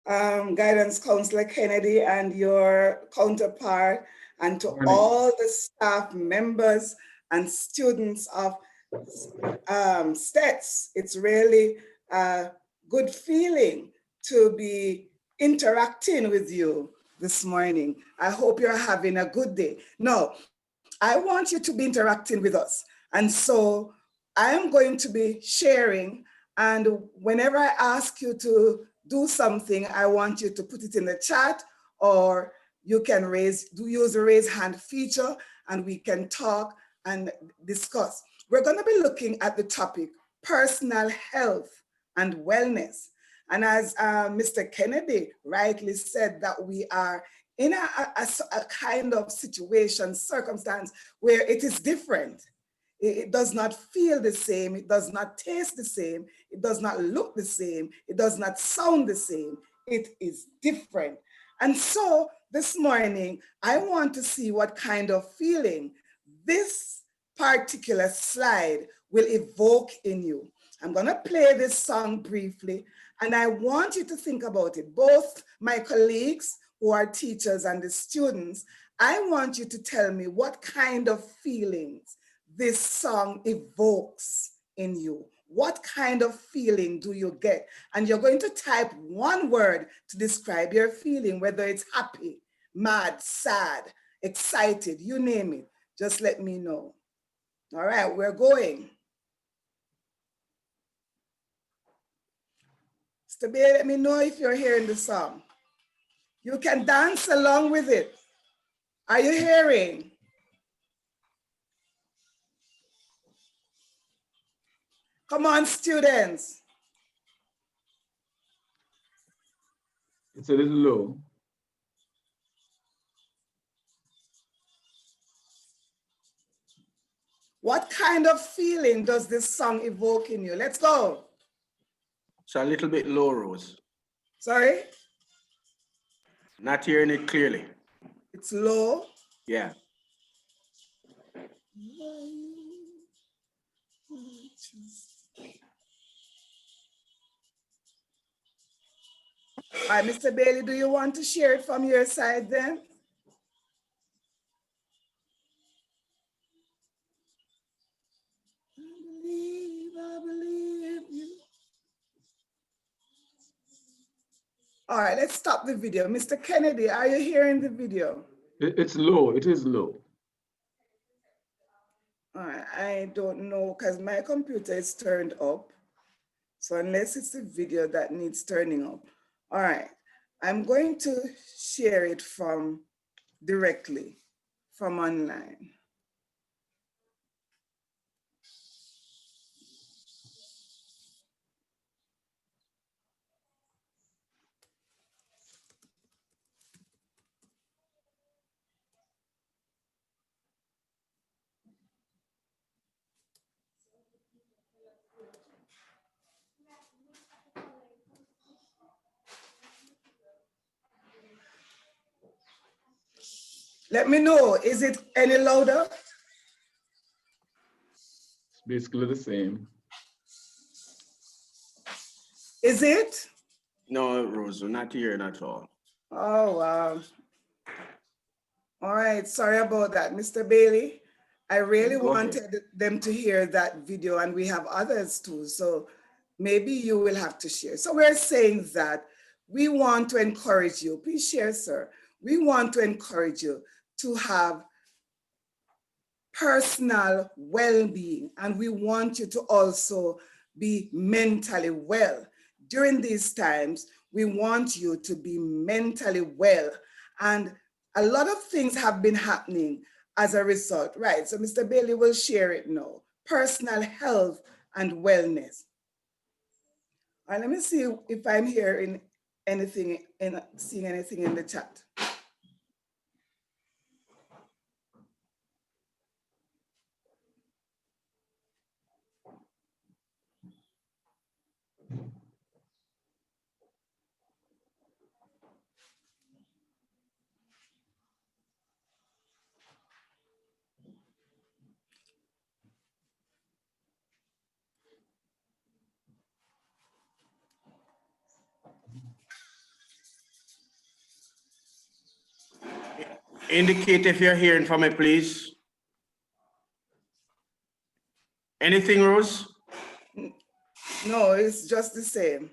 Guidance Counselor Kennedy and your counterpart, and to all the staff members and students of Steths. It's really a good feeling to be interacting with you this morning. I hope you're having a good day. No, I want you to be interacting with us. And so I am going to be sharing. And whenever I ask you to do something, I want you to put it in the chat, or you can use the raise hand feature, and we can talk and discuss. We're going to be looking at the topic personal health and wellness. And as Mr. Kennedy rightly said, that we are in a kind of situation, circumstance where it is different. It does not feel the same. It does not taste the same. It does not look the same. It does not sound the same. It is different. And so this morning, I want to see what kind of feeling this particular slide will evoke in you. I'm going to play this song briefly, and I want you to think about it. Both my colleagues who are teachers and the students, I want you to tell me what kind of feelings this song evokes in you. What kind of feeling do you get? And you're going to type one word to describe your feeling, whether it's happy, mad, sad, excited, you name it. Just let me know. All right, we're going. Mr. Bay, let me know if you're hearing the song. You can dance along with it. Are you hearing? Come on, students. It's a little low. What kind of feeling does this song evoke in you? Let's go. It's a little bit low, Rose. Sorry? Not hearing it clearly. It's low? Yeah. All right, Mr. Bailey, do you want to share it from your side then? I believe you. All right, let's stop the video. Mr. Kennedy, are you hearing the video? It's low, it is low. All right, I don't know because my computer is turned up. So unless it's the video that needs turning up. All right, I'm going to share it from directly from online. Let me know, is it any louder? It's basically the same. Is it? No, Rose, we're not hearing at all. Oh, wow. All right, sorry about that, Mr. Bailey. I really wanted them to hear that video, and we have others too. So maybe you will have to share. So we're saying that we want to encourage you. Please share, sir. We want to encourage you to have personal well-being, and we want you to also be mentally well. During these times, we want you to be mentally well. And a lot of things have been happening as a result, right? So Mr. Bailey will share it now. Personal health and wellness. All right, let me see if I'm hearing anything and seeing anything in the chat. Indicate if you're hearing from me, please. Anything, Rose? No, it's just the same.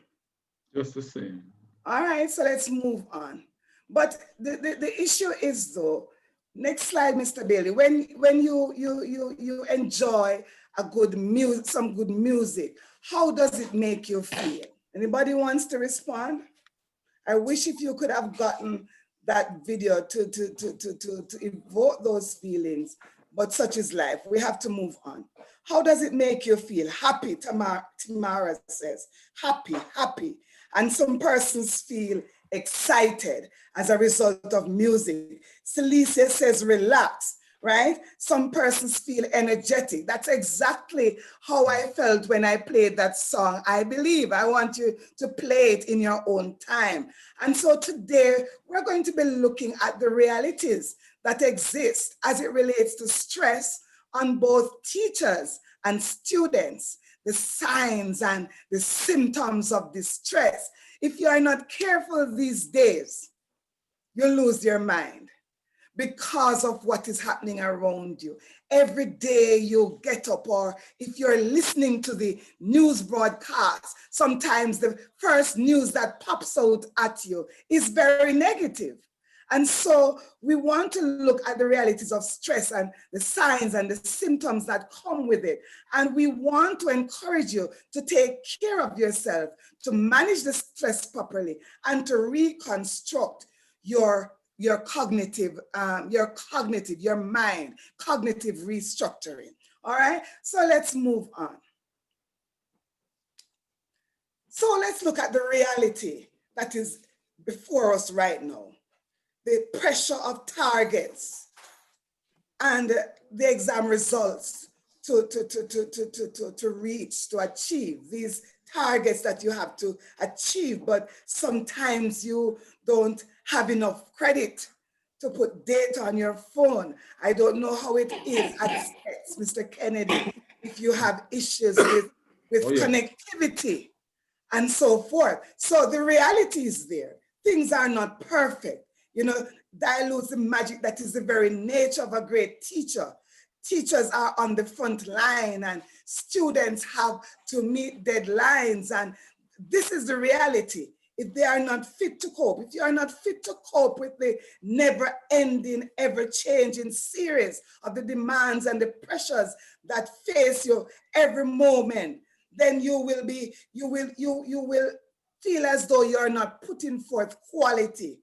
Just the same. All right, so let's move on. But the issue is though, next slide, Mr. Bailey, when you enjoy a good music, some good music, how does it make you feel? Anybody wants to respond? I wish if you could have gotten that video to evoke those feelings, but such is life. We have to move on. How does it make you feel? Happy, Tamara says. Happy, happy. And some persons feel excited as a result of music. Celicia says relax, right? Some persons feel energetic. That's exactly how I felt when I played that song. I believe. I want you to play it in your own time. And so today we're going to be looking at the realities that exist as it relates to stress on both teachers and students, the signs and the symptoms of distress. If you are not careful these days, you lose your mind because of what is happening around you. Every day you get up, or if you're listening to the news broadcast, sometimes the first news that pops out at you is very negative. And so we want to look at the realities of stress and the signs and the symptoms that come with it. And we want to encourage you to take care of yourself, to manage the stress properly, and to reconstruct your cognitive, your mind, cognitive restructuring. All right, so let's move on. So let's look at the reality that is before us right now. The pressure of targets and the exam results to reach, to achieve these targets that you have to achieve, but sometimes you don't have enough credit to put data on your phone. I don't know how it is at Steths, Mr. Kennedy, if you have issues with Oh, yeah. connectivity and so forth. So the reality is there. Things are not perfect. You know, dilutes the magic that is the very nature of a great teacher. Teachers are on the front line and students have to meet deadlines. And this is the reality. If they are not fit to cope, if you are not fit to cope with the never ending, ever changing series of the demands and the pressures that face you every moment, then you will feel as though you're not putting forth quality.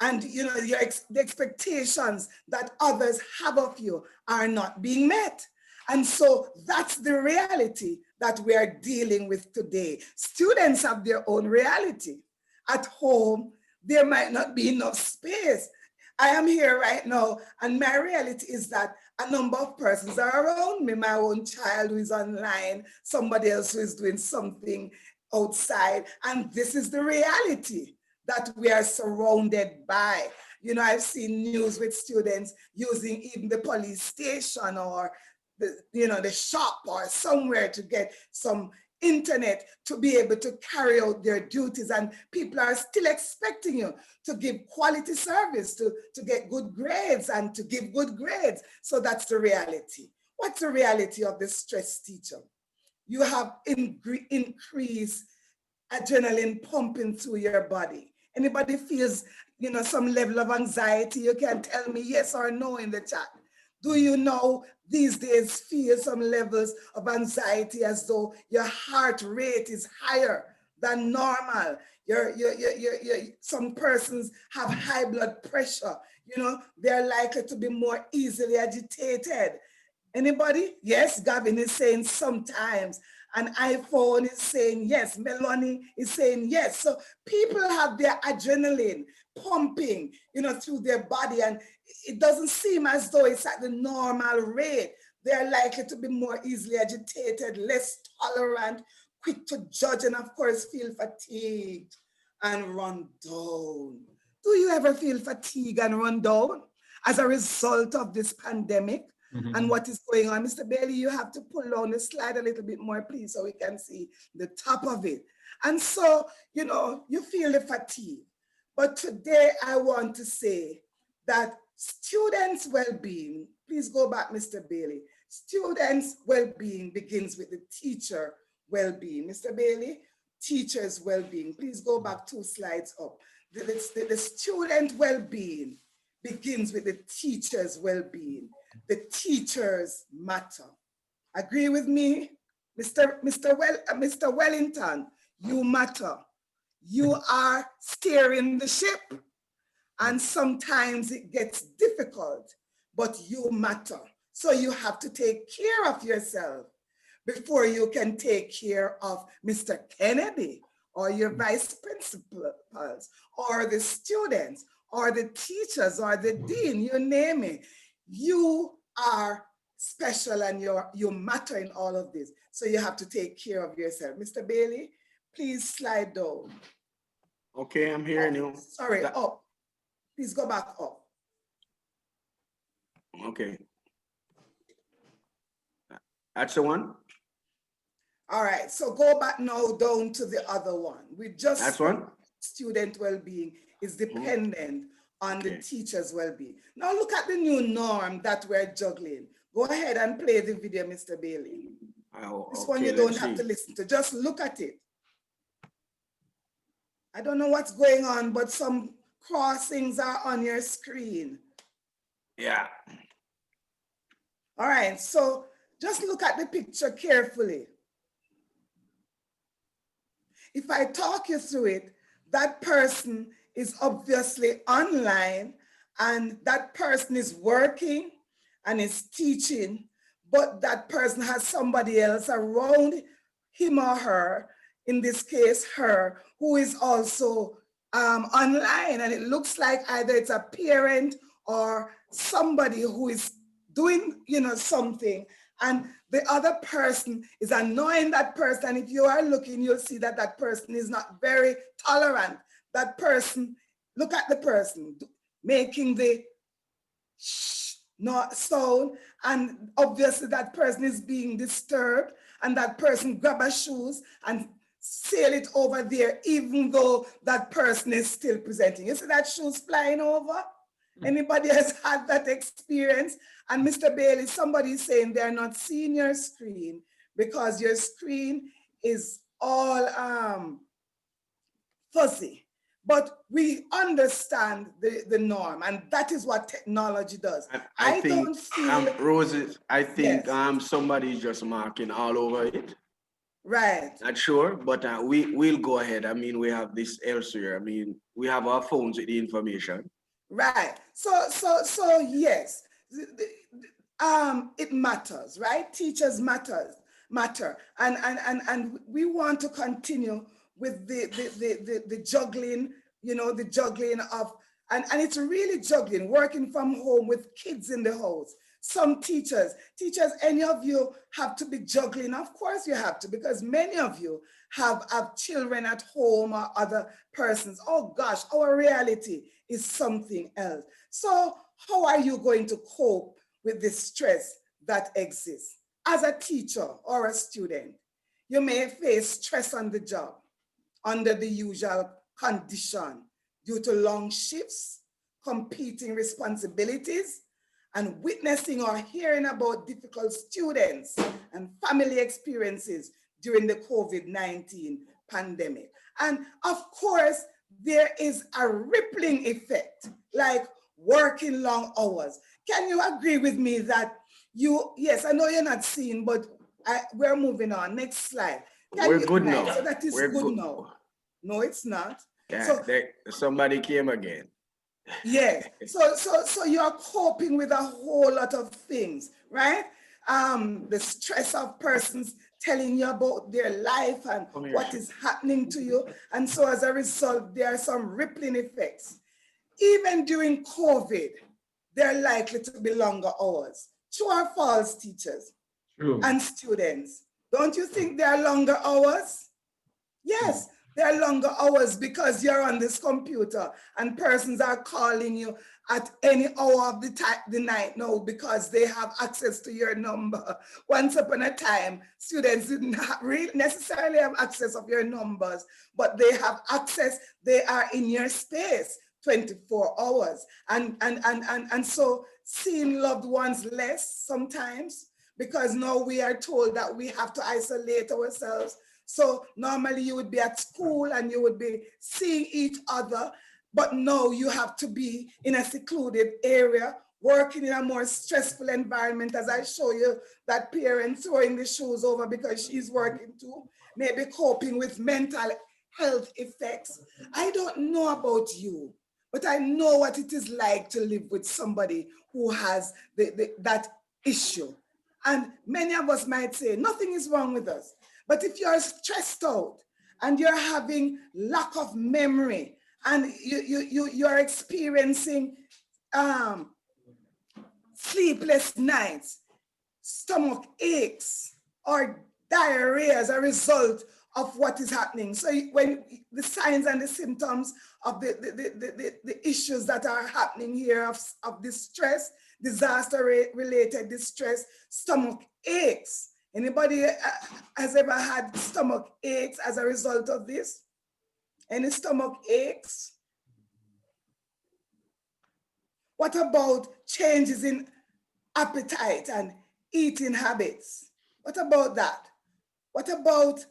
And you know, the expectations that others have of you are not being met. And so that's the reality that we are dealing with today. Students have their own reality. At home, there might not be enough space. I am here right now, and my reality is that a number of persons are around me. My own child who is online, somebody else who is doing something outside, and this is the reality that we are surrounded by. You know, I've seen news with students using even the police station or the shop or somewhere to get some internet to be able to carry out their duties, and people are still expecting you to give quality service, to get good grades and to give good grades. So that's the reality. What's the reality of the stress teacher? You have increased adrenaline pumping through your body. Anybody feels, some level of anxiety? You can tell me yes or no in the chat. Do you know these days feel some levels of anxiety as though your heart rate is higher than normal? Some persons have high blood pressure. They're likely to be more easily agitated. Anybody? Yes, Gavin is saying sometimes. An iPhone is saying yes. Melanie is saying yes. So people have their adrenaline pumping, through their body, and it doesn't seem as though it's at the normal rate. They're likely to be more easily agitated, less tolerant, quick to judge, and of course feel fatigued and run down. Do you ever feel fatigued and run down as a result of this pandemic? Mhm. And what is going on? Mr. Bailey, you have to pull down the slide a little bit more, please, so we can see the top of it. And so, you feel the fatigue. But today I want to say that Students' well-being, please go back, Mr. Bailey. Students' well-being begins with the teacher well-being. Mr. Bailey, teacher's well-being. Please go back 2 slides up. The student well-being begins with the teacher's well-being. The teachers matter. Agree with me? Mr. Wellington, you matter. You are steering the ship, and sometimes it gets difficult, but you matter. So you have to take care of yourself before you can take care of Mr. Kennedy or your vice principals or the students or the teachers or the dean, you name it. You are special and you matter in all of this. So you have to take care of yourself. Mr. Bailey, please slide down. Okay, I'm hearing you. Sorry, up. Please go back up. Okay. That's the one? All right, so go back now down to the other one. We just That's one? Student well-being is dependent on the Okay. teacher's well-being. Now look at the new norm that we're juggling. Go ahead and play the video, Mr. Bailey. Oh, This okay, one you don't have to listen to, just look at it. I don't know what's going on, but some crossings are on your screen. Yeah. All right, so just look at the picture carefully. If I talk you through it, that person is obviously online and that person is working and is teaching, but that person has somebody else around him or her, in this case, her, who is also online. And it looks like either it's a parent or somebody who is doing, something, and the other person is annoying that person. And if you are looking, you'll see that that person is not very tolerant. That person, look at the person making the shh, not sound, and obviously that person is being disturbed, and that person grab her shoes and sail it over there, even though that person is still presenting. You see that shoes flying over? Anybody has had that experience? And Mr. Bailey, somebody is saying they're not seeing your screen because your screen is all fuzzy. But we understand the norm, and that is what technology does. I think, don't feel Rose, I think Yes. somebody's just marking all over it. right. Not sure, but we'll go ahead. I mean, we have this elsewhere. I mean, we have our phones with the information. Right. So yes, it matters, right? Teachers matter, and we want to continue with the juggling, the juggling of, and it's really juggling, working from home with kids in the house. Some teachers, any of you have to be juggling? Of course you have to, because many of you have children at home or other persons. Oh gosh, our reality is something else. So how are you going to cope with the stress that exists? As a teacher or a student, you may face stress on the job under the usual condition due to long shifts, competing responsibilities, and witnessing or hearing about difficult students and family experiences during the COVID-19 pandemic. And of course, there is a rippling effect, like working long hours. Can you agree with me that yes, I know you're not seeing, but we're moving on. Next slide. We're good now. So that is We're good now. No, it's not. Yeah, So somebody came again. yes. So you're coping with a whole lot of things, right? The stress of persons telling you about their life and what is happening to you. And so as a result, there are some rippling effects. Even during COVID, there are likely to be longer hours. True or false, teachers True. and students? Don't you think there are longer hours? Yes, there are longer hours because you're on this computer and persons are calling you at any hour of the night now because they have access to your number. Once upon a time, students didn't really necessarily have access of your numbers, but they have access. They are in your space 24 hours. And so seeing loved ones less sometimes, because now we are told that we have to isolate ourselves. So normally you would be at school and you would be seeing each other, but now you have to be in a secluded area, working in a more stressful environment, as I show you that parent throwing the shoes over because she's working too, maybe coping with mental health effects. I don't know about you, but I know what it is like to live with somebody who has that issue. And many of us might say, nothing is wrong with us. But if you're stressed out and you're having lack of memory and you're experiencing sleepless nights, stomach aches, or diarrhea as a result of what is happening. So when the signs and the symptoms of the issues that are happening here of distress, disaster-related distress, stomach aches. Anybody has ever had stomach aches as a result of this? Any stomach aches? What about changes in appetite and eating habits? What about that? What about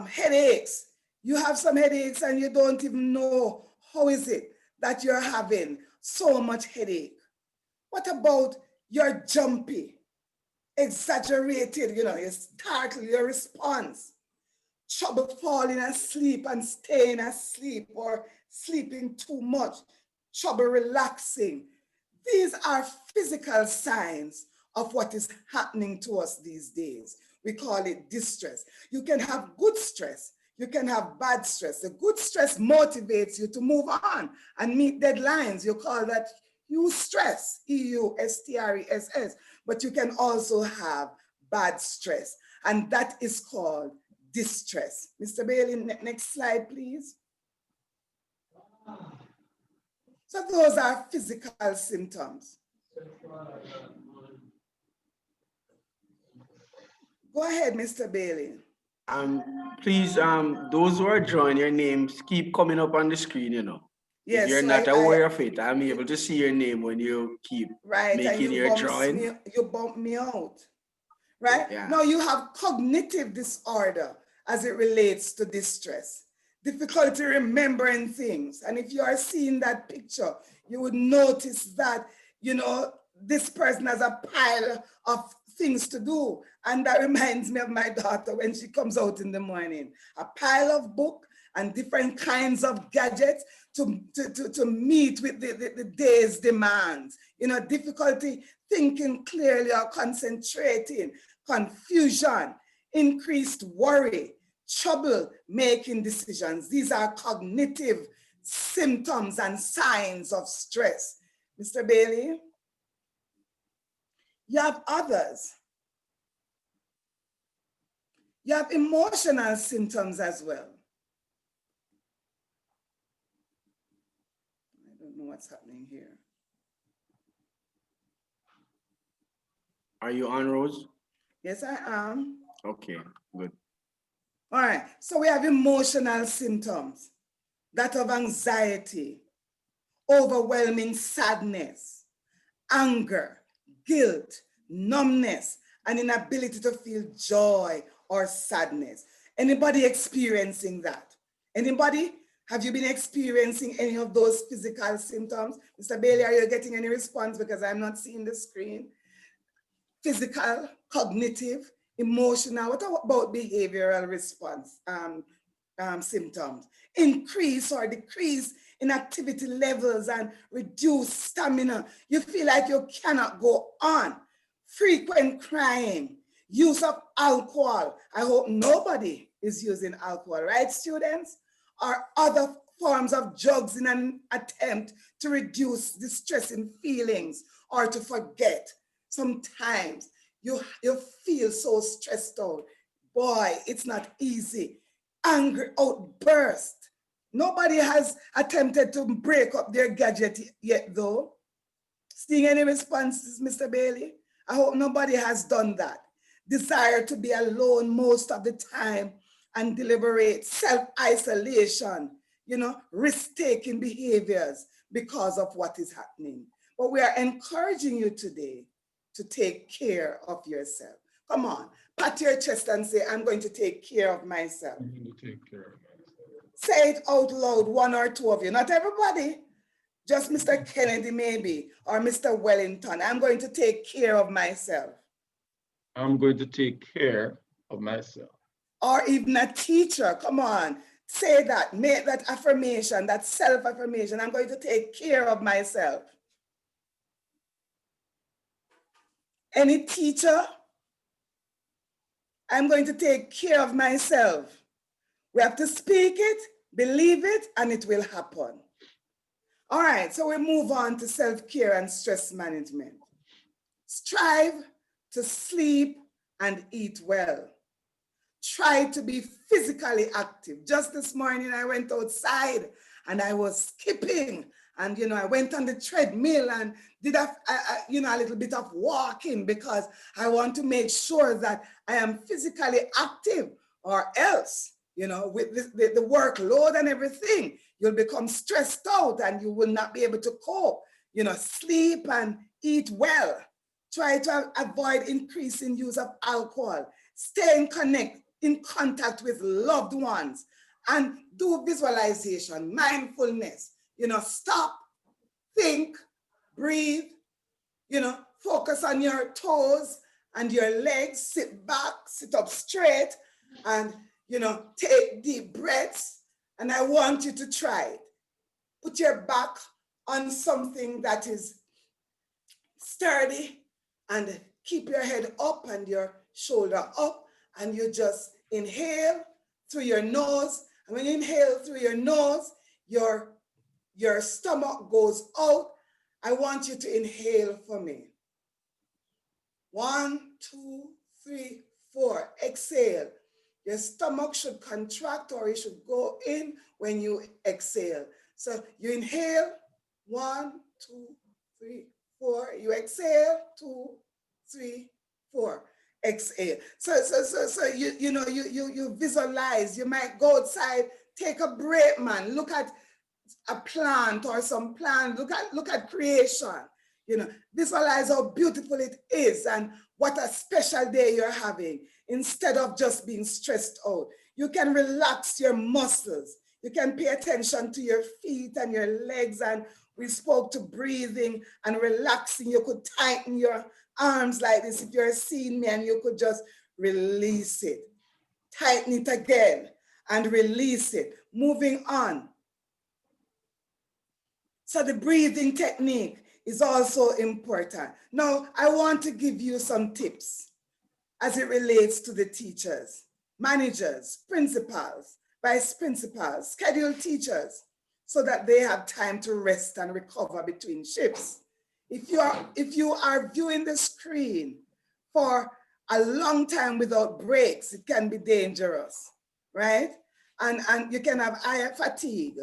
headaches? You have some headaches and you don't even know how is it that you're having so much headache. What about you're jumpy, exaggerated, you startle your response, trouble falling asleep and staying asleep or sleeping too much, trouble relaxing. These are physical signs of what is happening to us these days. We call it distress. You can have good stress. You can have bad stress. The good stress motivates you to move on and meet deadlines. You call that eustress, EUSTRESS. But you can also have bad stress, and that is called distress. Mr. Bailey, next slide, please. So those are physical symptoms. Go ahead, Mr. Bailey. Please, those who are drawing, your names keep coming up on the screen, If Yes, you're so not aware of it, I'm able to see your name when you keep right, and making your drawing. you bump me out. Right? Yeah. Now you have cognitive disorder as it relates to distress, difficulty remembering things. And if you are seeing that picture, you would notice that, this person has a pile of things to do. And that reminds me of my daughter when she comes out in the morning, a pile of book and different kinds of gadgets to meet with the day's demands. Difficulty thinking clearly or concentrating, confusion, increased worry, trouble making decisions. These are cognitive symptoms and signs of stress. Mr. Bailey, you have others. You have emotional symptoms as well. I don't know what's happening here. Are you on, Rose? Yes, I am. Okay, good. All right, so we have emotional symptoms, that of anxiety, overwhelming sadness, anger, guilt, numbness, and inability to feel joy or sadness. Anybody experiencing that? Anybody? Have you been experiencing any of those physical symptoms? Mr. Bailey, are you getting any response? Because I'm not seeing the screen. Physical, cognitive, emotional. What about behavioral response symptoms? Increase or decrease in activity levels and reduce stamina. You feel like you cannot go on. Frequent crying, use of alcohol. I hope nobody is using alcohol, right, students? Or other forms of drugs in an attempt to reduce distressing feelings or to forget. Sometimes you feel so stressed out. Boy, it's not easy. Angry outburst. Nobody has attempted to break up their gadget yet, though. Seeing any responses, Mr. Bailey? I hope nobody has done that. Desire to be alone most of the time and deliberate self-isolation. risk-taking behaviors because of what is happening. But we are encouraging you today to take care of yourself. Come on, pat your chest and say, I'm going to take care of myself. I'm going to take care of myself. Say it out loud, one or two of you, not everybody. Just Mr. Kennedy maybe, or Mr. Wellington. I'm going to take care of myself. I'm going to take care of myself. Or even a teacher, come on, say that, make that affirmation, that self-affirmation. I'm going to take care of myself. Any teacher, I'm going to take care of myself. We have to speak it, believe it, and it will happen. All right, so we move on to self-care and stress management. Strive to sleep and eat well. Try to be physically active. Just this morning, I went outside and I was skipping, and I went on the treadmill and did a little bit of walking, because I want to make sure that I am physically active, or else, with the workload and everything, you'll become stressed out and you will not be able to cope. Sleep and eat well. Try to avoid increasing use of alcohol. Stay in contact with loved ones, and do visualization, mindfulness. Stop, think, breathe, focus on your toes and your legs, sit back, sit up straight, and, take deep breaths. And I want you to try it. Put your back on something that is sturdy, and keep your head up and your shoulder up, and you just inhale through your nose. And when you inhale through your nose, your stomach goes out. I want you to inhale for me. 1, 2, 3, 4. Exhale. Your stomach should contract, or it should go in when you exhale. So you inhale, 1, 2, 3, 4. You exhale, 2, 3, 4. Exhale. So you visualize. You might go outside, take a break, man. Look at a plant or some plant. Look at creation. Visualize how beautiful it is and what a special day you're having, instead of just being stressed out. You can relax your muscles. You can pay attention to your feet and your legs. And we spoke to breathing and relaxing. You could tighten your arms like this if you're seeing me, and you could just release it. Tighten it again and release it. Moving on. So the breathing technique is also important. Now, I want to give you some tips as it relates to the teachers, managers, principals, vice principals, scheduled teachers, so that they have time to rest and recover between shifts. If you are viewing the screen for a long time without breaks, it can be dangerous, right? And you can have eye fatigue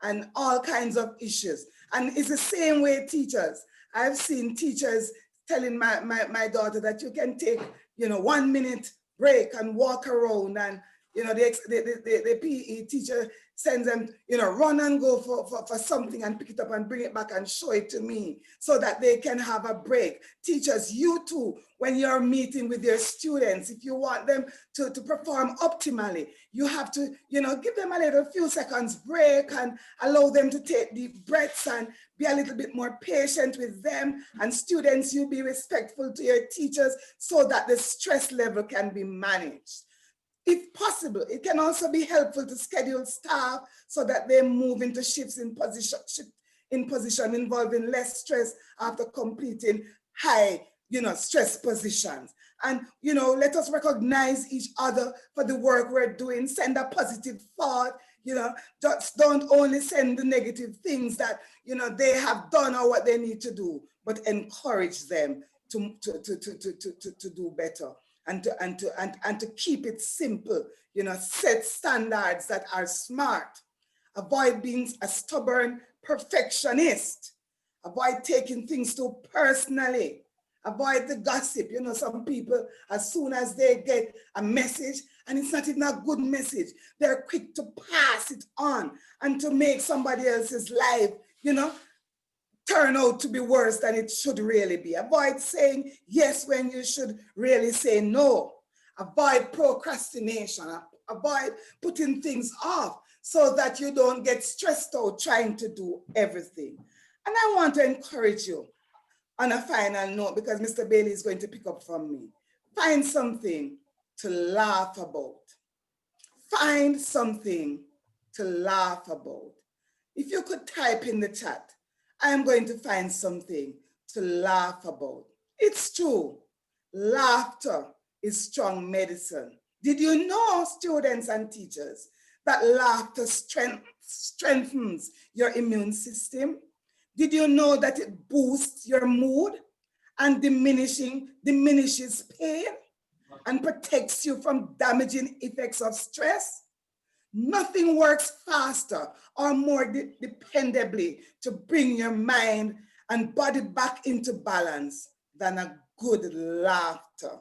and all kinds of issues. And it's the same way teachers. I've seen teachers telling my daughter that you can take, 1 minute break and walk around, and, the PE teacher sends them, run and go for something and pick it up and bring it back and show it to me, so that they can have a break. Teachers, you too, when you're meeting with your students, if you want them to perform optimally, you have to, give them a little few seconds break and allow them to take deep breaths and be a little bit more patient with them. And students, you be respectful to your teachers so that the stress level can be managed. If possible, it can also be helpful to schedule staff so that they move into shifts in position involving less stress after completing high, stress positions. And, let us recognize each other for the work we're doing. Send a positive thought, just don't only send the negative things that, they have done or what they need to do, but encourage them to do better. And to keep it simple, set standards that are smart. Avoid being a stubborn perfectionist. Avoid taking things too personally. Avoid the gossip. Some people, as soon as they get a message, and it's not even a good message. They're quick to pass it on and to make somebody else's life, turn out to be worse than it should really be. Avoid saying yes when you should really say no. Avoid procrastination. Avoid putting things off so that you don't get stressed out trying to do everything. And I want to encourage you on a final note, because Mr. Bailey is going to pick up from me. Find something to laugh about. Find something to laugh about. If you could type in the chat, I am going to find something to laugh about. It's true. Laughter is strong medicine. Did you know, students and teachers, that laughter strengthens your immune system? Did you know that it boosts your mood and diminishes pain and protects you from damaging effects of stress? Nothing works faster or more dependably to bring your mind and body back into balance than a good laughter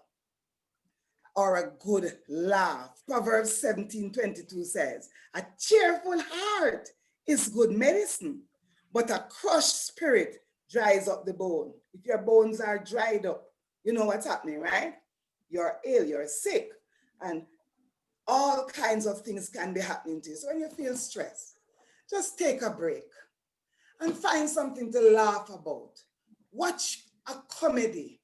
or a good laugh. Proverbs 17:22 says, a cheerful heart is good medicine, but a crushed spirit dries up the bone. If your bones are dried up, you know what's happening, right? You're ill, you're sick, and all kinds of things can be happening to you. So when you feel stressed, just take a break and find something to laugh about. Watch a comedy.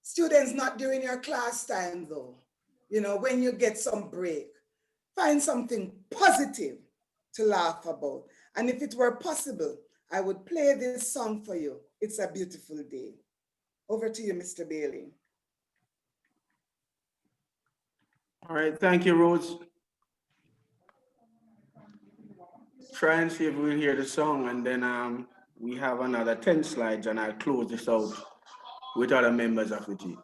Students, not during your class time though. When you get some break, find something positive to laugh about. And if it were possible, I would play this song for you. It's a beautiful day. Over to you, Mr. Bailey. All right, thank you, Rose. Try and see if we'll hear the song, and then we have another 10 slides, and I'll close this out with other members of the team.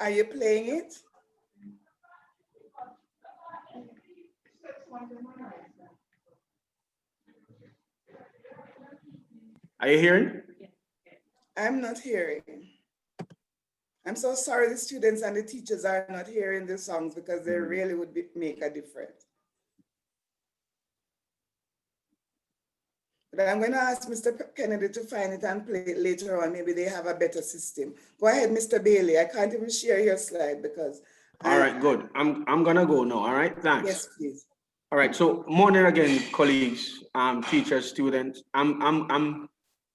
Are you playing it? Are you hearing? I'm not hearing. I'm so sorry the students and the teachers are not hearing the songs, because they really would make a difference. But I'm going to ask Mr. Kennedy to find it and play it later on. Maybe they have a better system. Go ahead, Mr. Bailey. I can't even share your slide because. All right, good. I'm gonna go now. All right, thanks. Yes, please. All right. So morning again, colleagues, teachers, students. I'm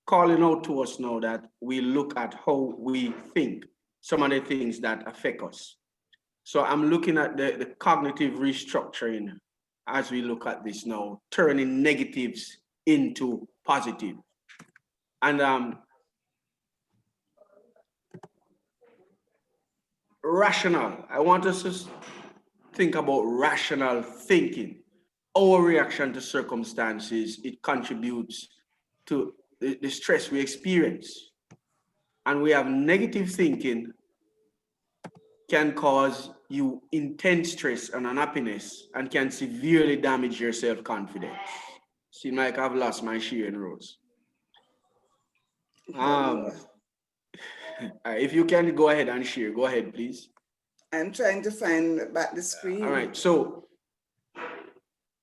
calling out to us now that we look at how we think, some of the things that affect us. So I'm looking at the cognitive restructuring as we look at this now, turning negatives into positive. And rational. I want us to think about rational thinking. Our reaction to circumstances, it contributes to the stress we experience. And we have negative thinking can cause you intense stress and unhappiness and can severely damage your self-confidence. Seems like I've lost my sharing, Rose. If you can go ahead and share, go ahead, please. I'm trying to find back the screen. All right, so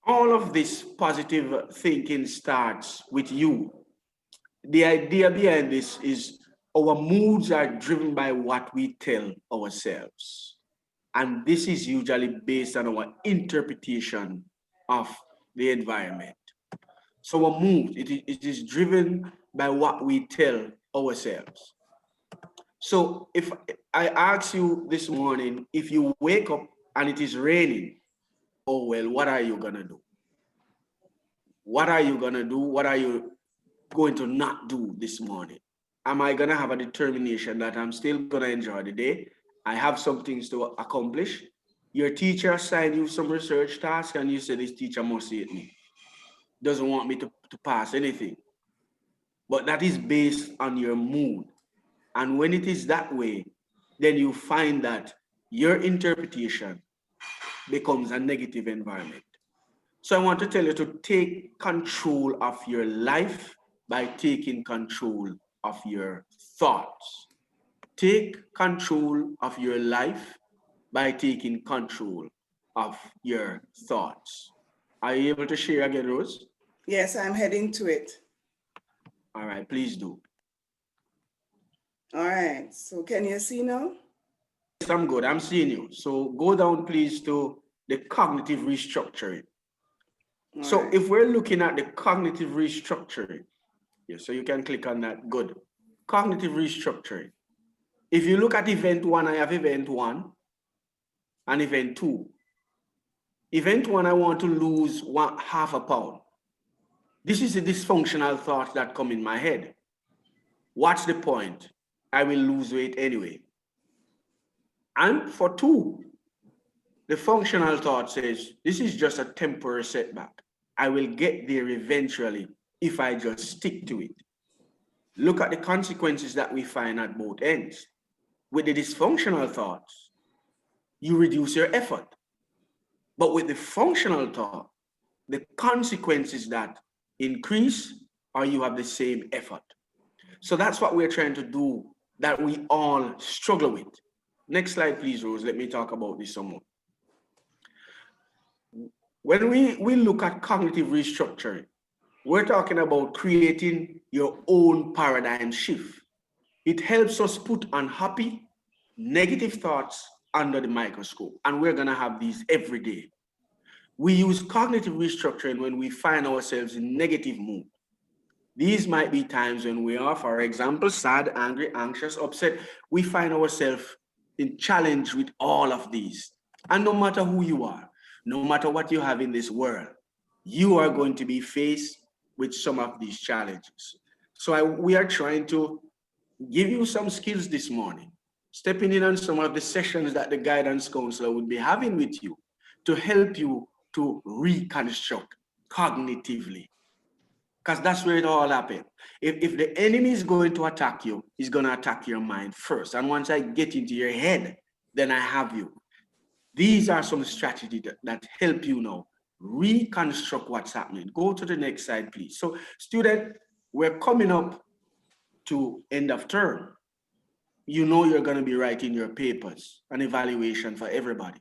all of this positive thinking starts with you. The idea behind this is our moods are driven by what we tell ourselves. And this is usually based on our interpretation of the environment. So our mood, it is driven by what we tell ourselves. So if I ask you this morning, if you wake up and it is raining, oh well, what are you gonna do? What are you gonna do? What are you going to not do this morning? Am I gonna have a determination that I'm still gonna enjoy the day? I have some things to accomplish. Your teacher assigned you some research task and you say this teacher must hate me. Doesn't want me to pass anything. But that is based on your mood. And when it is that way, then you find that your interpretation becomes a negative environment. So I want to tell you to take control of your life by taking control of your thoughts. Take control of your life by taking control of your thoughts. Are you able to share again, Rose? Yes, I'm heading to it. All right, please do. All right. So can you see now? Yes, I'm good. I'm seeing you. So go down, please, to the cognitive restructuring. All So right. if we're looking at the cognitive restructuring, yes, so you can click on that. Good. Cognitive restructuring. If you look at event one, I have event one and event two. Event one, I want to lose half a pound. This is a dysfunctional thought that come in my head. What's the point? I will lose weight anyway. And for two, the functional thought says, this is just a temporary setback. I will get there eventually if I just stick to it. Look at the consequences that we find at both ends. With the dysfunctional thoughts, you reduce your effort. But with the functional thought, the consequences that increase or you have the same effort. So that's what we're trying to do that we all struggle with. Next slide, please, Rose. Let me talk about this some more. When we look at cognitive restructuring, we're talking about creating your own paradigm shift. It helps us put unhappy, negative thoughts under the microscope, and we're going to have these every day. We use cognitive restructuring when we find ourselves in negative mood. These might be times when we are, for example, sad, angry, anxious, upset. We find ourselves in challenge with all of these. And no matter who you are, no matter what you have in this world, you are going to be faced with some of these challenges. So we are trying to give you some skills this morning, stepping in on some of the sessions that the guidance counselor would be having with you to help you to reconstruct cognitively, because that's where it all happens. If the enemy is going to attack you, he's going to attack your mind first. And once I get into your head, then I have you. These are some strategies that help you now reconstruct what's happening. Go to the next slide, please. So, student, we're coming up to end of term. You know you're going to be writing your papers, an evaluation for everybody.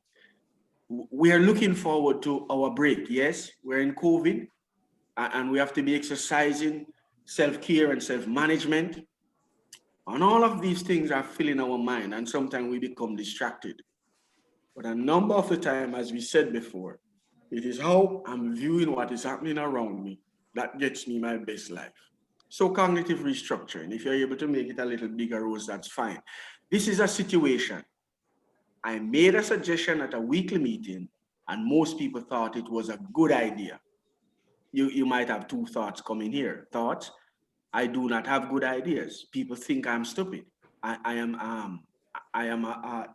We are looking forward to our break. Yes, we're in COVID, and we have to be exercising self-care and self-management. And all of these things are filling our mind, and sometimes we become distracted. But a number of the time, as we said before, it is how I'm viewing what is happening around me that gets me my best life. So cognitive restructuring, if you're able to make it a little bigger, Rose, that's fine. This is a situation. I made a suggestion at a weekly meeting, and most people thought it was a good idea. You might have two thoughts coming here. Thoughts, I do not have good ideas. People think I'm stupid. I am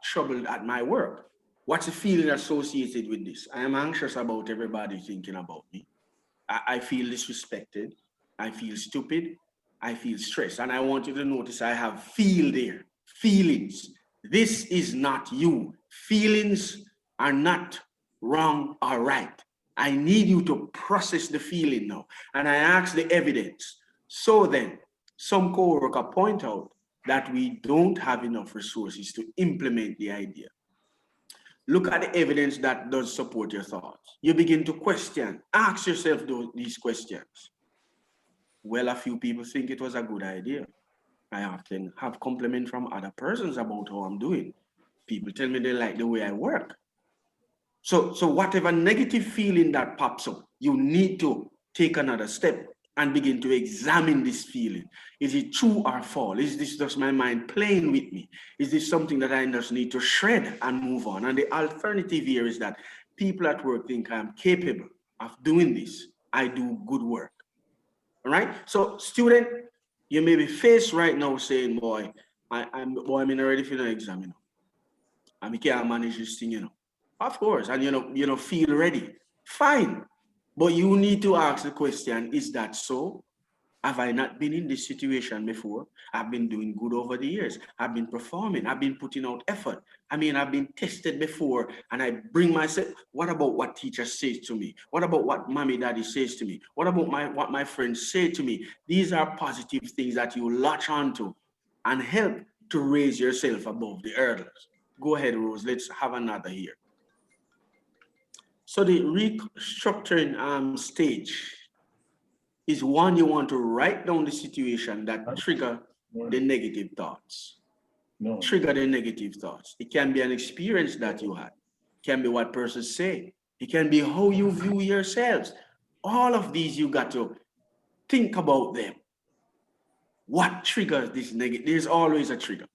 troubled at my work. What's the feeling associated with this? I am anxious about everybody thinking about me. I feel disrespected. I feel stupid. I feel stressed. And I want you to notice I have feel there. Feelings. This is not you. Feelings are not wrong or right. I need you to process the feeling now. And I ask the evidence. So then, some co-worker point out that we don't have enough resources to implement the idea. Look at the evidence that does support your thoughts. You begin to question, ask yourself these questions. Well, a few people think it was a good idea. I often have compliment from other persons about how I'm doing. People tell me they like the way I work. So whatever negative feeling that pops up, you need to take another step and begin to examine this feeling. Is it true or false? Is this just my mind playing with me? Is this something that I just need to shred and move on? And the alternative here is that people at work think I'm capable of doing this. I do good work. All right. So, student, you may be faced right now saying, "Boy, I'm in already for the exam, you know. I can't manage this thing, you know." Of course, and feel ready. Fine. But you need to ask the question, is that so? Have I not been in this situation before? I've been doing good over the years. I've been performing. I've been putting out effort. I mean, I've been tested before and I bring myself. What about what teacher says to me? What about what mommy, daddy says to me? What about what my friends say to me? These are positive things that you latch onto and help to raise yourself above the hurdles. Go ahead, Rose. Let's have another here. So the restructuring stage is one you want to write down the situation that trigger the negative thoughts. Trigger the negative thoughts. It can be an experience that you had. It can be what persons say. It can be how you view yourselves. All of these you got to think about them. What triggers this negative? There's always a trigger.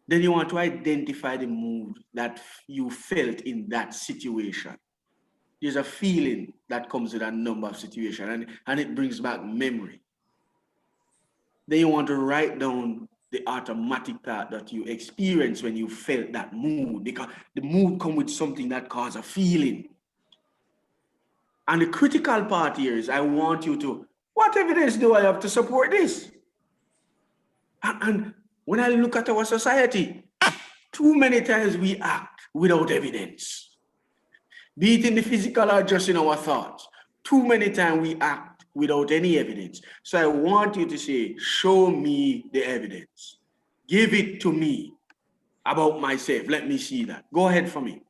Then you want to identify the mood that you felt in that situation. There's a feeling that comes with a number of situations, and it brings back memory. Then you want to write down the automatic thought that you experienced when you felt that mood, because the mood comes with something that causes a feeling. And the critical part here is I want you to, what evidence do I have to support this? And when I look at our society, too many times we act without evidence, be it in the physical or just in our thoughts. Too many times we act without any evidence. So I want you to say, show me the evidence. Give it to me about myself. Let me see that. Go ahead for me.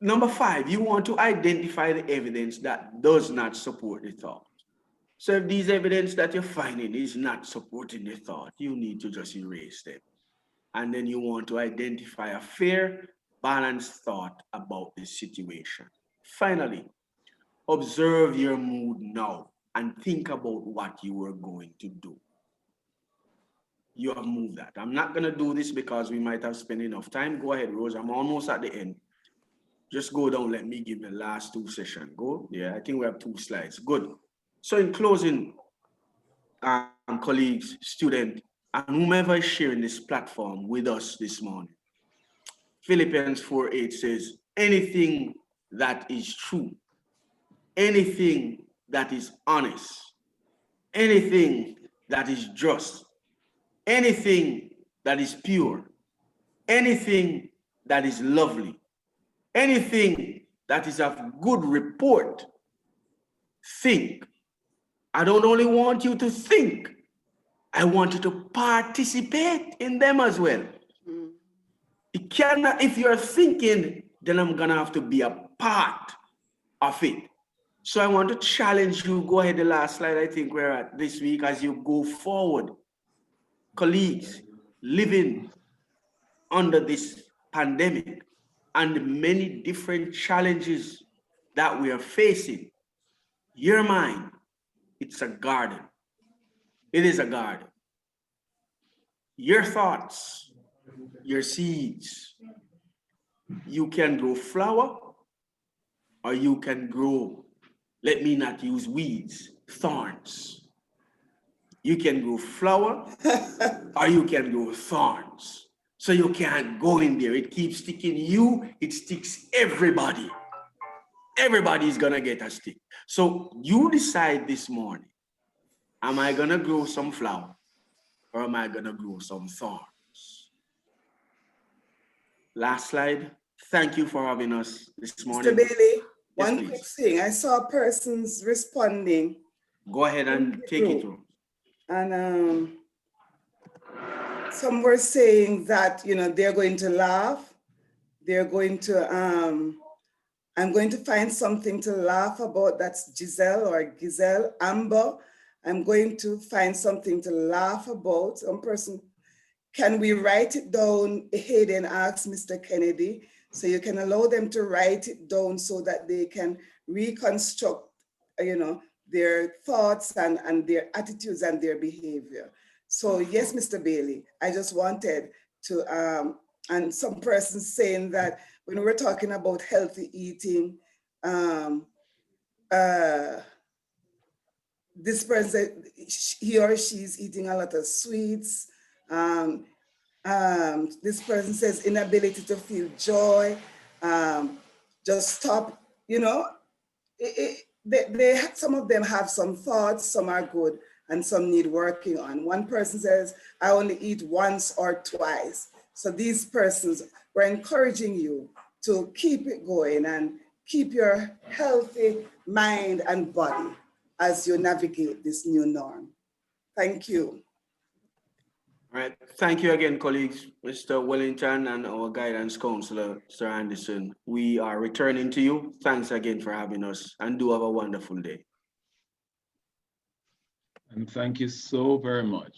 Number 5, you want to identify the evidence that does not support the thought. So if these evidence that you're finding is not supporting the thought, you need to just erase them. And then you want to identify a fair, balanced thought about this situation. Finally, observe your mood now and think about what you are going to do. You have moved that. I'm not going to do this because we might have spent enough time. Go ahead, Rose. I'm almost at the end. Just go down. Let me give the last 2 sessions. Go. Yeah, I think we have 2 slides. Good. So in closing, colleagues, students, and whomever is sharing this platform with us this morning, Philippians 4:8 says, anything that is true, anything that is honest, anything that is just, anything that is pure, anything that is lovely, anything that is of good report, think. I don't only want you to think, I want you to participate in them as well. It cannot, if you're thinking, then I'm gonna have to be a part of it. So I want to challenge you, go ahead, the last slide I think we're at this week, as you go forward. Colleagues, living under this pandemic and the many different challenges that we are facing, your mind, it's a garden. It is a garden. Your thoughts, your seeds, you can grow flower or you can grow, let me not use weeds, thorns. You can grow flower or you can grow thorns. So you can't go in there. It keeps sticking you, it sticks everybody. Everybody is gonna get a stick. So you decide this morning, am I gonna grow some flower or am I gonna grow some thorns? Last slide. Thank you for having us this morning. Mr. Bailey, Yes, one please. quick thing. I saw persons responding. Go ahead and take it through. And some were saying that, you know, they're going to laugh. They're going to, I'm going to find something to laugh about. That's Giselle or Giselle, Amber. I'm going to find something to laugh about. Some person, can we write it down? Hayden asked Mr. Kennedy. So you can allow them to write it down so that they can reconstruct, you know, their thoughts and their attitudes and their behavior. So yes, Mr. Bailey, I just wanted to, and some persons saying that when we're talking about healthy eating, this person, he or she's eating a lot of sweets. This person says inability to feel joy. Just stop, you know, some of them have some thoughts, some are good, and some need working on. One person says, I only eat once or twice. So these persons, we're encouraging you to keep it going and keep your healthy mind and body as you navigate this new norm. Thank you. All right. Thank you again, colleagues, Mr. Wellington and our guidance counselor, Sir Anderson. We are returning to you. Thanks again for having us, and do have a wonderful day. And thank you so very much,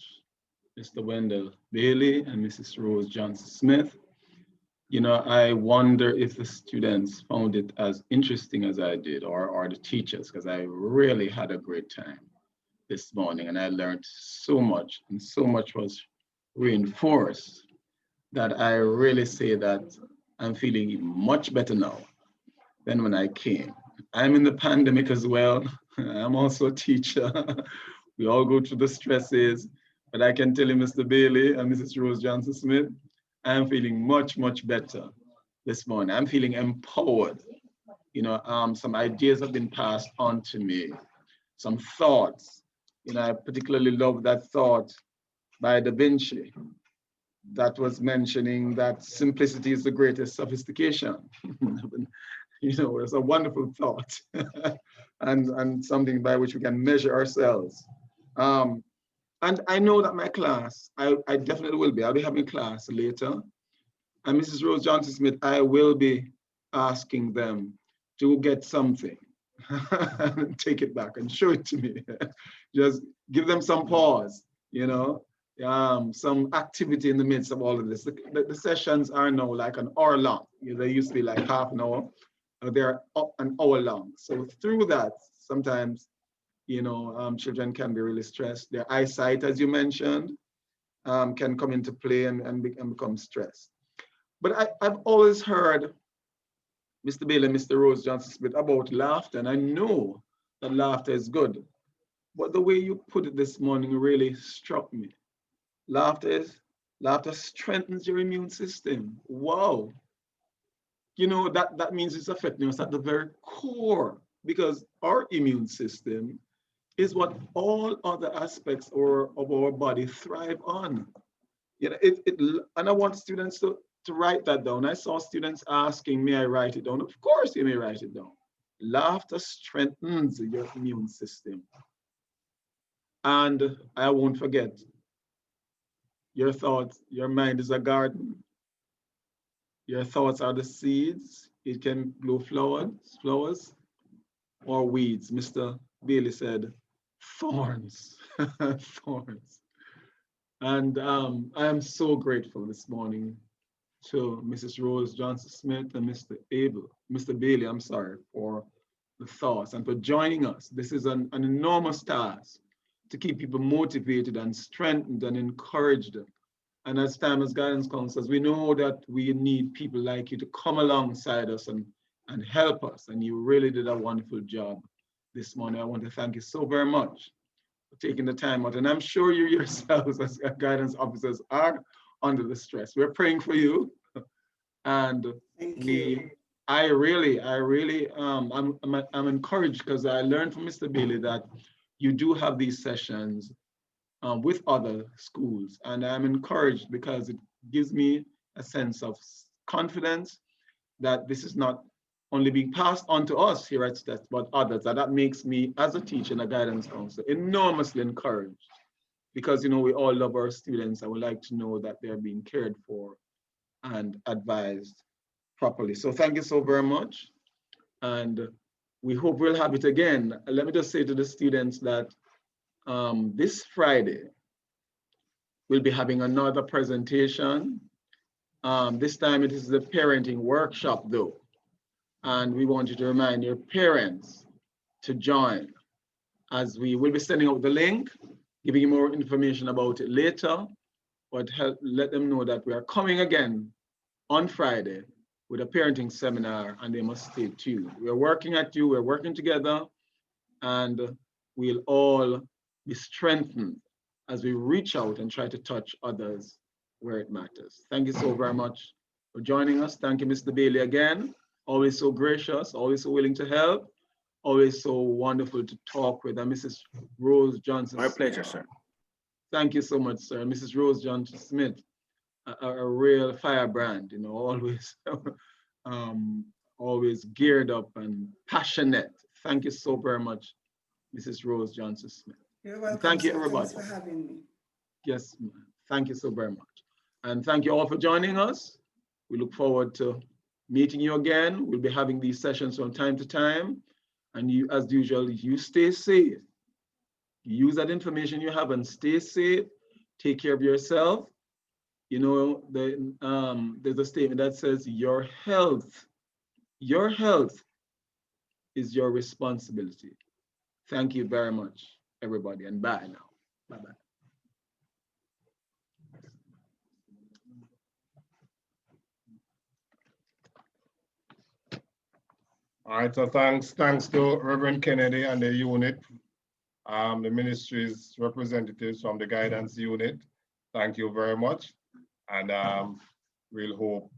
Mr. Wendell Bailey and Mrs. Rose Johnson Smith. You know, I wonder if the students found it as interesting as I did, or the teachers, because I really had a great time this morning and I learned so much, and so much was reinforced that I really say that I'm feeling much better now than when I came. I'm in the pandemic as well. I'm also a teacher. We all go through the stresses, but I can tell you, Mr. Bailey and Mrs. Rose Johnson Smith, I'm feeling much, much better this morning. I'm feeling empowered. You know, some ideas have been passed on to me, some thoughts. You know, I particularly love that thought by Da Vinci that was mentioning that simplicity is the greatest sophistication. You know, it's a wonderful thought and something by which we can measure ourselves. Um, and I know that my class, I definitely will be. I'll be having class later. And Mrs. Rose Johnson Smith, I will be asking them to get something and take it back and show it to me. Just give them some pause, you know, some activity in the midst of all of this. The sessions are now like an hour long. You know, they used to be like half an hour. They're up an hour long. So through that, sometimes, you know, children can be really stressed. Their eyesight, as you mentioned, can come into play and become stressed. But I've always heard Mr. Bailey and Mr. Rose Johnson Smith about laughter, and I know that laughter is good. But the way you put it this morning really struck me. Laughter is Laughter strengthens your immune system. Wow. You know, that means it's affecting us at the very core, because our immune system is what all other aspects of our body thrive on. You know, and I want students to write that down. I saw students asking, may I write it down? Of course you may write it down. Laughter strengthens your immune system. And I won't forget, your thoughts, your mind is a garden. Your thoughts are the seeds. It can grow flowers or weeds. Mr. Bailey said, thorns, thorns. And I am so grateful this morning to Mrs. Rose Johnson Smith and Mr. Bailey, I'm sorry, for the thoughts and for joining us. This is an enormous task to keep people motivated and strengthened and encouraged. And as time as guidance counselors, we know that we need people like you to come alongside us and help us. And you really did a wonderful job this morning. I want to thank you so very much for taking the time out. And I'm sure you yourselves as guidance officers are under the stress. We're praying for you. And Thank you. I'm encouraged because I learned from Mr. Bailey that you do have these sessions with other schools. And I'm encouraged because it gives me a sense of confidence that this is not only being passed on to us here at Steths, but others. And that makes me, as a teacher and a guidance counselor, enormously encouraged, because, you know, we all love our students and we like to know that they're being cared for and advised properly. So thank you so very much. And we hope we'll have it again. Let me just say to the students that this Friday, we'll be having another presentation. This time it is the parenting workshop though. And we want you to remind your parents to join, as we will be sending out the link, giving you more information about it later, but let them know that we are coming again on Friday with a parenting seminar, and they must stay tuned. We're working at you, we're working together, and we'll all be strengthened as we reach out and try to touch others where it matters. Thank you so very much for joining us. Thank you, Mr. Bailey, again. Always so gracious, always so willing to help, always so wonderful to talk with. And Mrs. Rose Johnson. My pleasure, sir. Thank you so much, sir. Mrs. Rose Johnson Smith, a real firebrand, you know, always, always geared up and passionate. Thank you so very much, Mrs. Rose Johnson Smith. You're welcome, Thank you, sir. everybody. Thanks for having me. Yes, ma'am. Thank you so very much. And thank you all for joining us. We look forward to meeting you again. We'll be having these sessions from time to time. And you, as usual, you stay safe. Use that information you have and stay safe. Take care of yourself. You know, there's a statement that says your health is your responsibility. Thank you very much, everybody, and bye now. Bye-bye. All right, so thanks to Reverend Kennedy and the unit, the ministry's representatives from the guidance unit. Thank you very much. And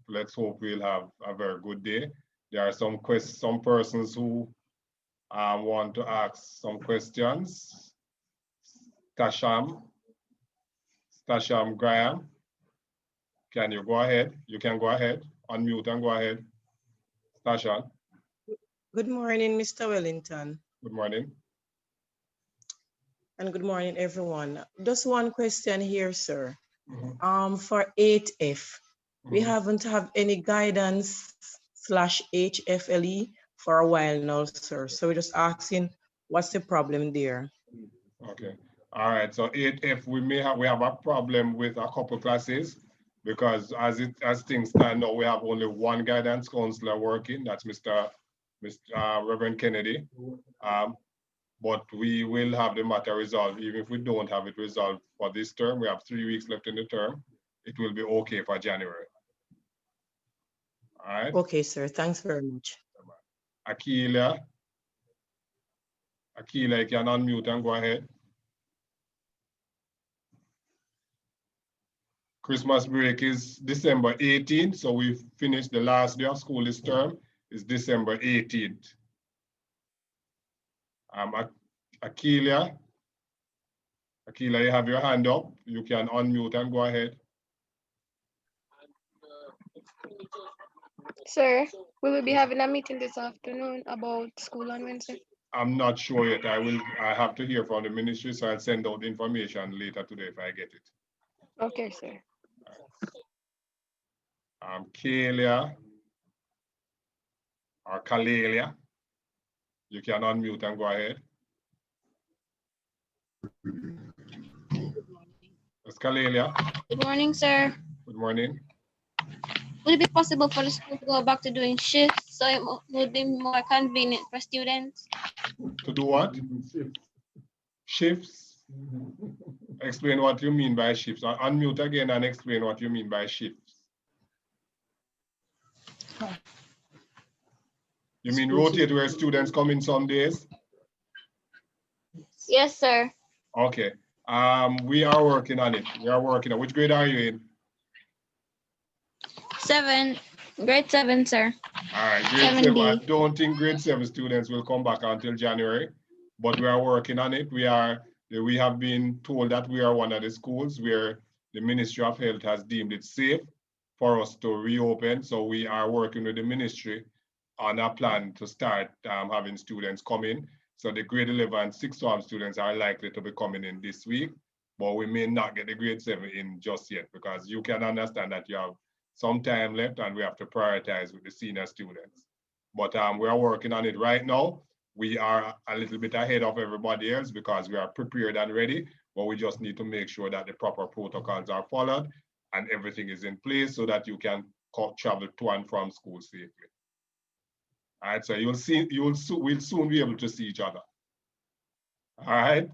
let's hope we'll have a very good day. There are some persons who want to ask some questions. Stasham Graham, can you go ahead? You can go ahead, unmute and go ahead. Stasham. Good morning, Mr. Wellington. Good morning. And good morning, everyone. Just one question here, sir. Mm-hmm. For 8F, we Mm-hmm. haven't have any guidance /HFLE for a while now, sir. So we're just asking, what's the problem there? Okay. All right. So 8F, we have a problem with a couple classes because as things stand now, we have only one guidance counselor working. That's Mr. Reverend Kennedy. But we will have the matter resolved. Even if we don't have it resolved for this term, we have 3 weeks left in the term. It will be okay for January. All right. Okay, sir. Thanks very much. Akila, you can unmute and go ahead. Christmas break is December 18th, so we finished the last day of school this term is December 18th. Akila, you have your hand up. You can unmute and go ahead. Sir, we will be having a meeting this afternoon about school on Wednesday. I'm not sure yet. I have to hear from the ministry, so I'll send out information later today if I get it. Okay, sir. Kalia or Kalelia, you can unmute and go ahead. It's Kalelia. Good morning, sir. Good morning. Would it be possible for the school to go back to doing shifts so it would be more convenient for students? To do what? Shifts? Explain what you mean by shifts. Unmute again and explain what you mean by shifts. You mean rotate where students come in some days? Yes, sir. Okay. We are working on it. Which grade are you in? Grade 7, sir. All right, grade 7. I don't think grade 7 students will come back until January, but we are working on it. We have been told that we are one of the schools where the Ministry of Health has deemed it safe for us to reopen. So we are working with the ministry on a plan to start having students come in. So the grade 11 6th form students are likely to be coming in this week, but we may not get the grade 7 in just yet because you can understand that you have some time left and we have to prioritize with the senior students. But we are working on it right now. We are a little bit ahead of everybody else because we are prepared and ready, but we just need to make sure that the proper protocols are followed and everything is in place so that you can travel to and from school safely. All right, so we'll soon be able to see each other. All right.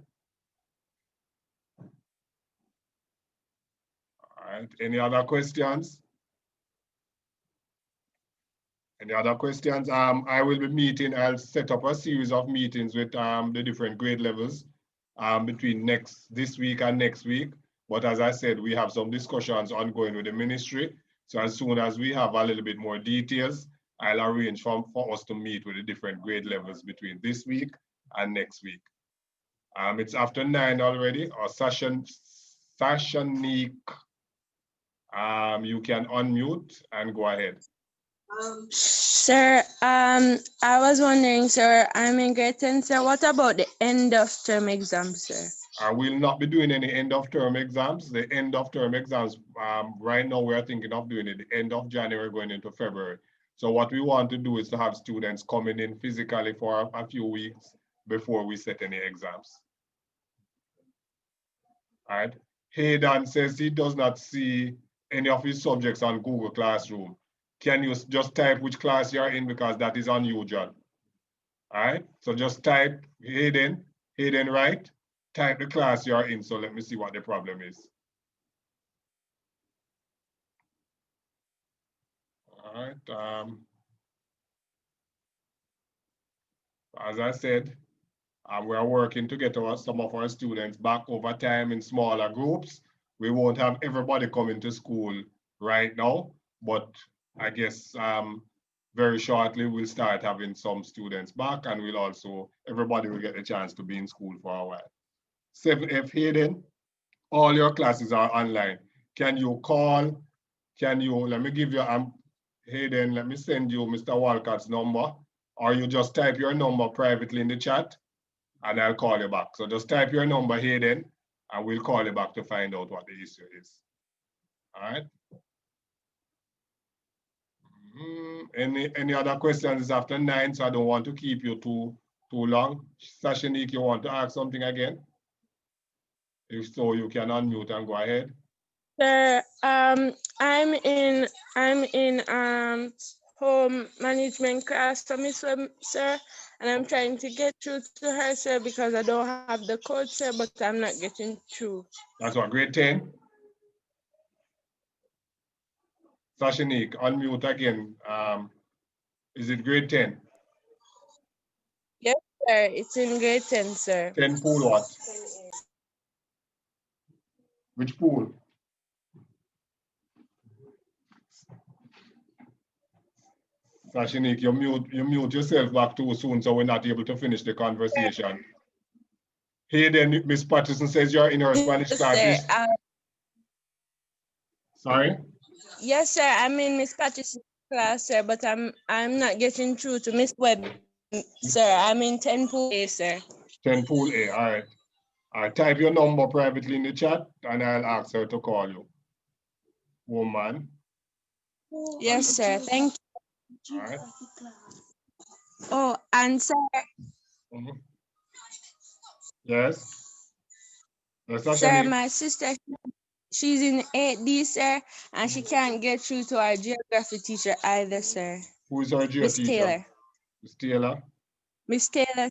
All right, any other questions? Any other questions? I will be meeting, I'll set up a series of meetings with the different grade levels between this week and next week. But as I said, we have some discussions ongoing with the ministry. So as soon as we have a little bit more details, I'll arrange for us to meet with the different grade levels between this week and next week. It's after 9 already, or Sashanique, you can unmute and go ahead. Sir, I was wondering, sir, I'm in grade 10, sir. What about the end of term exam, sir? I will not be doing any end of term exams. The end of term exams, right now we're thinking of doing it the end of January going into February. So what we want to do is to have students coming in physically for a few weeks before we set any exams. All right. Hayden says he does not see any of his subjects on Google Classroom. Can you just type which class you're in, because that is unusual. All right, so just type Hayden, right? Type the class you're in, so let me see what the problem is. All right, as I said, we are working to get some of our students back over time in smaller groups. We won't have everybody coming to school right now, but I guess very shortly we'll start having some students back, and we'll also, everybody will get a chance to be in school for a while. 7F Hayden, all your classes are online. Can you call? Can you, let me give you, Hayden, let me send you Mr. Walcott's number, or you just type your number privately in the chat and I'll call you back. So just type your number, Hayden, and we'll call you back to find out what the issue is. All right. Any other questions after 9? So I don't want to keep you too long. Sashanik, you want to ask something again? If so, you can unmute and go ahead. Sir, I'm in home management class for me, sir, and I'm trying to get through to her, sir, because I don't have the code, sir, but I'm not getting through. That's what, grade 10? Sashanik, unmute again. Is it grade 10? Yes, sir, it's in grade 10, sir. 10 pool what? Which pool? Sashanik, you mute yourself back too soon, so we're not able to finish the conversation. Hayden, Miss Patterson says you're in her Spanish class. Sir, Sorry? yes, sir, I'm in Miss Patterson's class, sir, but I'm not getting through to Miss Webb, sir. I'm in 10 pool A, sir. 10 pool A, all right. I'll type your number privately in the chat and I'll ask her to call you. Woman. Yes, sir, thank you. All right. Oh, and sir. Yes. Yes, Sir, my sister, she's in 8D, sir, and she can't get through to our geography teacher either, sir. Who is our geo Miss teacher? Taylor. Miss Taylor. Miss Taylor.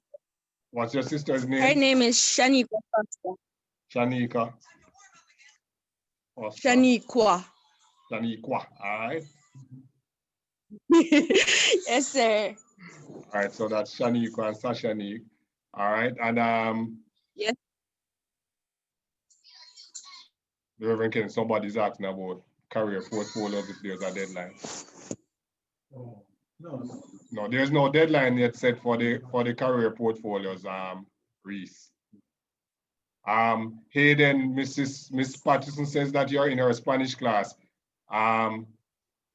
What's your sister's name? Her name is Shanika. Shanika. Shaniqua. Shaniqua, all right. Yes, sir. All right, so that's Shaniqua and Sashanik. All right, and yes. The Reverend Ken, somebody's asking about career portfolios if there's a deadline. Oh, no. No, there's no deadline yet set for the career portfolios, Reese. Hayden, Miss Patterson says that you're in her Spanish class.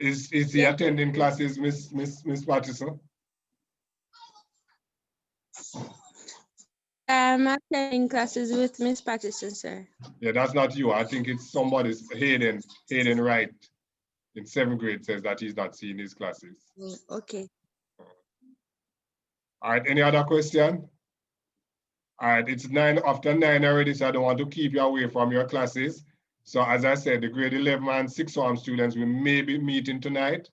Is he attending classes, Miss Patterson? I'm attending classes with Miss Patterson, sir. Yeah, that's not you. I think it's somebody's Hayden Wright in 7th grade says that he's not seeing his classes. Okay. All right, any other question? All right, it's after 9 already, so I don't want to keep you away from your classes. So as I said, the grade 11 and 6th form students we may be meeting tonight.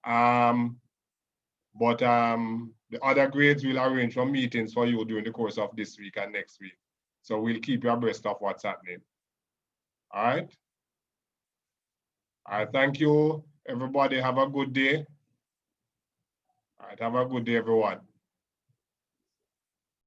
But the other grades will arrange for meetings for you during the course of this week and next week. So we'll keep you abreast of what's happening. All right. All right, thank you, everybody. Have a good day. All right, have a good day, everyone.